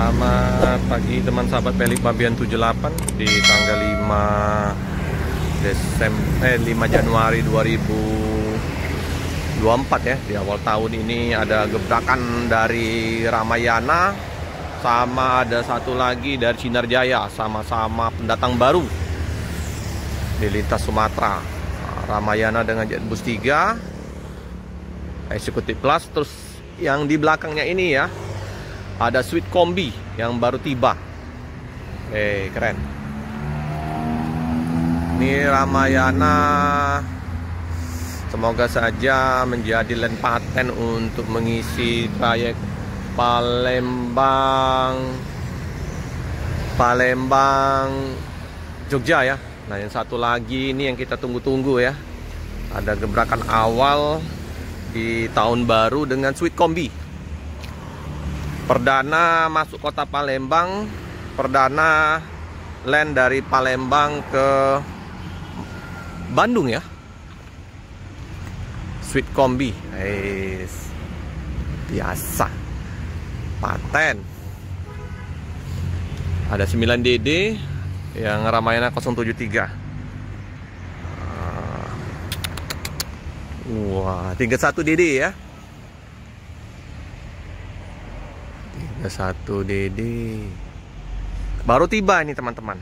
Selamat pagi teman sahabat Pelik Babian 78 di tanggal 5 Januari 2024 ya. Di awal tahun ini ada gebrakan dari Ramayana sama ada satu lagi dari Sinar Jaya, sama-sama pendatang baru di lintas Sumatera. Ramayana dengan jet bus 3 Executive Plus, terus yang di belakangnya ini ya ada Sweet Kombi yang baru tiba. Keren. Ini Ramayana semoga saja menjadi land paten untuk mengisi trayek Palembang Jogja ya. Nah, yang satu lagi ini yang kita tunggu-tunggu ya. Ada gebrakan awal di tahun baru dengan Sweet Kombi. Perdana masuk kota Palembang, perdana land dari Palembang ke Bandung ya. Sweet Kombi, biasa, paten. Ada 9 DD yang Ramayana 073. Wah, 31 DD ya. 31 DD. Baru tiba ini teman-teman.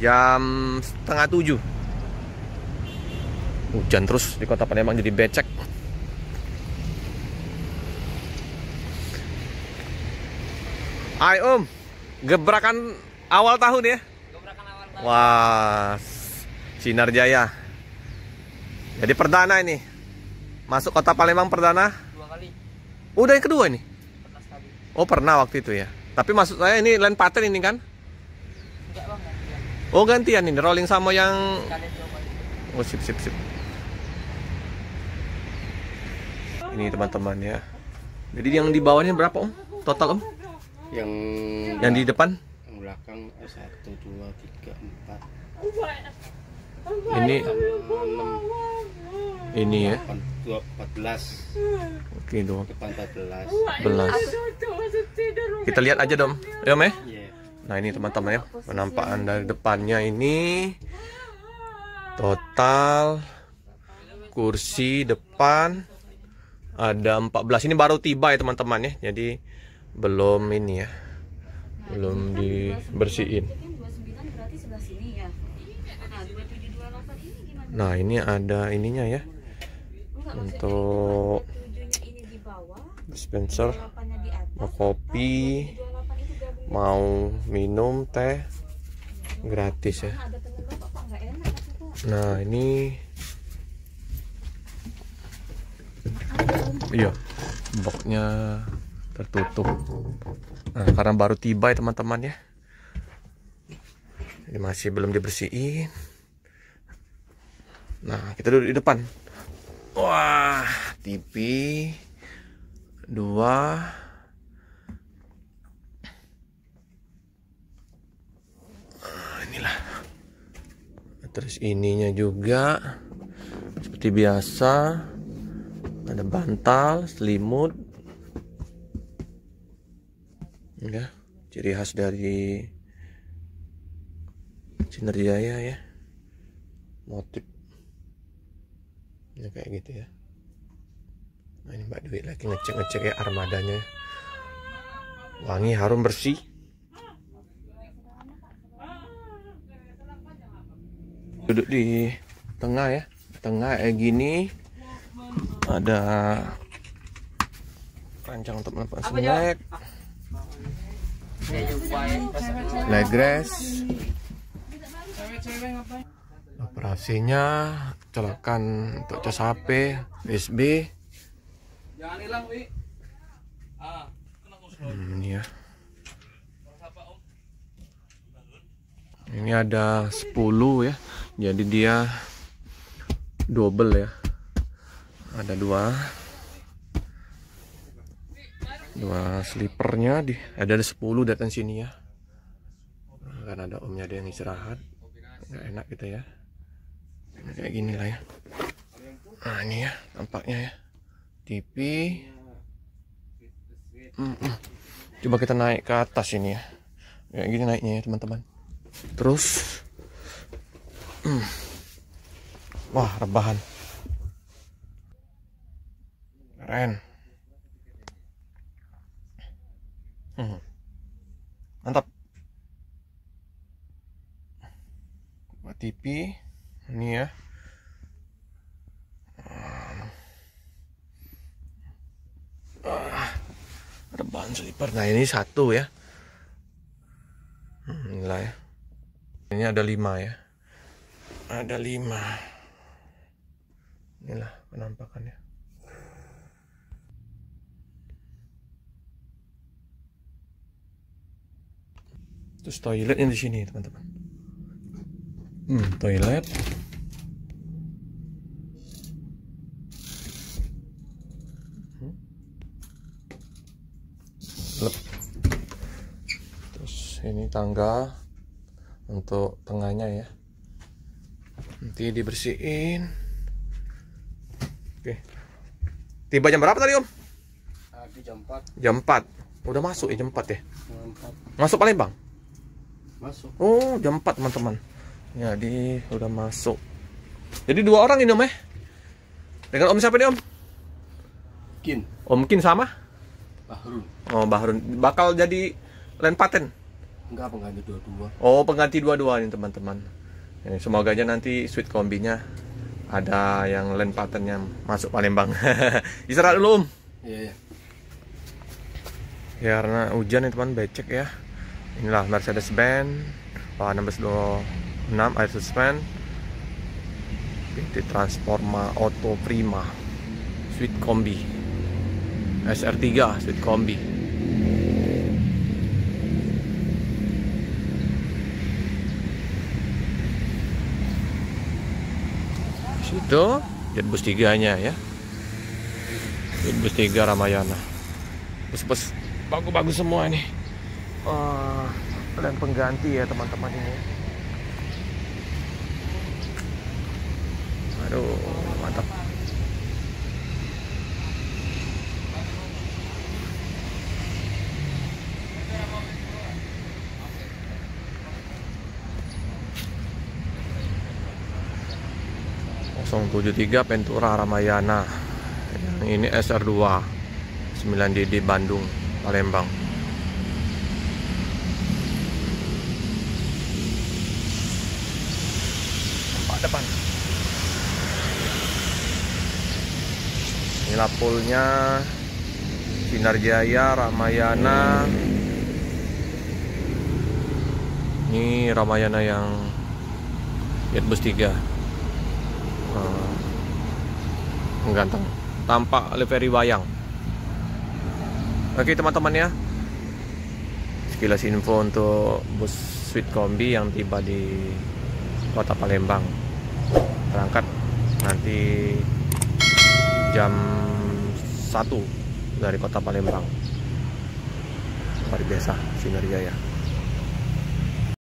Jam setengah 7. Hujan terus di kota Palembang jadi becek. Hai gebrakan awal tahun ya. Gebrakan awal tahun. Wah, Sinar Jaya. Jadi perdana ini. Masuk kota Palembang perdana 2 kali. Udah yang kedua ini. Pernah sekali. Oh, pernah waktu itu ya. Tapi maksud saya ini land paten ini kan? Enggak bang, gantian. Oh, gantian ini rolling sama yang. Kalian coba itu. Oh, sip. Ini teman-teman ya. Jadi yang di bawahnya berapa Om? Total Om? Yang di depan? Yang belakang 1, 2, 3, 4. Ini ya. 14. Oke dong. Depan 14. 11. Kita lihat aja dong. Ya Om ya? Iya. Nah ini teman-teman ya, penampakan dari depannya ini total kursi depan ada 14. Ini baru tiba ya teman-teman ya, jadi belum ini ya, belum dibersihin. Nah ini ada ininya ya, untuk dispenser, mau kopi, mau minum teh gratis ya. Nah ini iya, boxnya tertutup. Nah karena baru tiba ya teman-teman ya, ini masih belum dibersihin. Nah kita duduk di depan. Wah, TV 2. Inilah. Terus ininya juga seperti biasa, ada bantal, selimut ya, ciri khas dari Sinar Jaya ya, motif ya kayak gitu ya. Nah ini Mbak Dwi lagi ngecek ya armadanya, wangi, harum, bersih. Duduk di tengah ya, tengah kayak gini, ada rancang untuk melepas snack, leg rest. Operasinya colokan untuk cas HP, USB. Ini ya. Ini ada 10 ya. Jadi dia double ya. Ada dua slipernya ada 10 datang sini ya. Kan ada omnya, ada yang istirahat. Nggak enak gitu ya. Nah, kayak gini lah ya. Nah ini ya tampaknya ya. TV Coba kita naik ke atas ini ya. Kayak gini naiknya ya teman-teman. Terus wah, rebahan. Keren. Mantap. Buat TV ini ya. Rebahan sleeper. Nah, ini satu ya. Inilah ya. Ini ada 5 ya. Ada 5. Inilah penampakannya. Terus toiletnya di sini, teman-teman. Toilet. Terus ini tangga untuk tengahnya ya. Nanti dibersihin. Oke. Tiba jam berapa tadi, Om? Tadi jam 4. Jam 4. Udah masuk ya jam 4 ya? Jam 4. Masuk Palembang? Masuk. Oh, jam 4 teman-teman. Jadi udah masuk. Jadi 2 orang ini, Om ya? Dengan Om siapa nih, Om? Kin. Om Kin sama? Bahrun. Oh, Bahrun. Bakal jadi land patent? Enggak, pengganti 22. Oh, pengganti 22 ini teman-teman. Ya, semoga aja nanti sweet kombinya ada yang land patentnya masuk Palembang. Istirahat dulu, Om. Iya, iya. Karena hujan nih teman, becek ya. Inilah Mercedes-Benz pakai 1626 air suspen PT Transforma Auto Prima Sweet Kombi SR3 Sweet Kombi. Situ Jetbus 3-nya ya. Jetbus 3 Ramayana. Bus-bus bagus-bagus semua ini. Dan pengganti ya teman-teman ini. Aduh, mantap. .73 Ventura Ramayana. Yang ini SR2 9DD Bandung Palembang. Nampak depan. Ini lapulnya Sinar Jaya Ramayana. Ini Ramayana yang Jetbus 3. Mengganteng tampak livery wayang. Oke teman-teman ya, sekilas info untuk bus Sweet Kombi yang tiba di kota Palembang. Berangkat nanti jam 1 dari kota Palembang. Luar biasa Sinar Jaya.